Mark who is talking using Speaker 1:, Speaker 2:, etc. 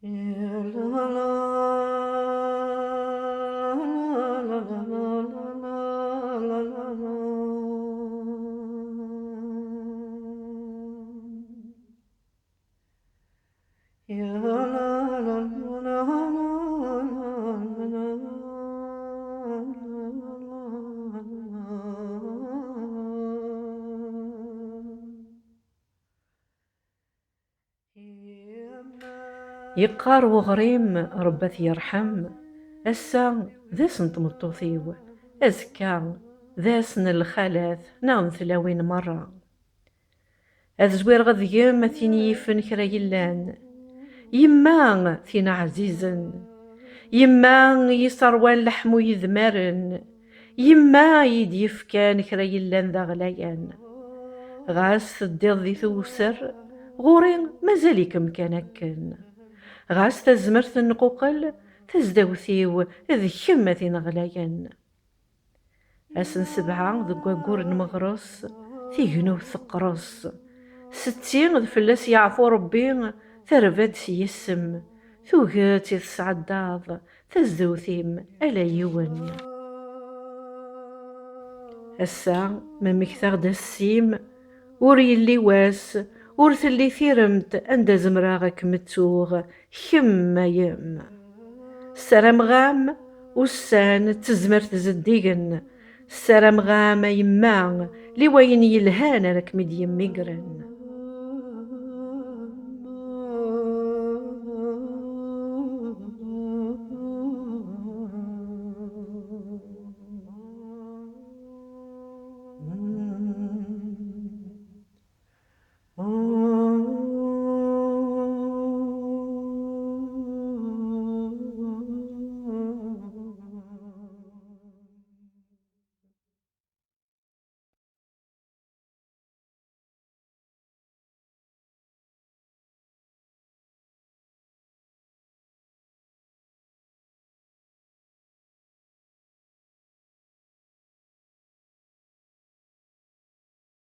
Speaker 1: يا لا لا لا لا لا لا لا لا. يا لا لا لا يقار وغريم ربث يرحم. أسا ذاس نتمطوثيو، أزكا ذاسن الخلاث ناون ثلاوين مرة. أذ زوير غد يما ثيني يفن كرا يلان، يما ثينا عزيزا، يما يسروان لحمو يذمرن، يما يديف كان كرا يلان ذا غلايان. غاس تديض ذي توسر غوري مازاليك مكانكن. غاس تزمرت النقوقل تزداوثيو ذي كما ثين غلايان. أسن سبعة ذو قاقور مغرس ثيقنو ثقرس، ستين ذ فلاس يعفو ربي ترفد سيسم، ثوقات يتسعداض تزدوثيم ألا يون. أسا ما مكتاغ دا السيم ور يلي واس ور تلي ثيرمت أندا زمراغك متوغ كما يم. السلام غام والسان تزمر تزديقن، السلام غام يما لي وين يلهان راك مديم ميقرن.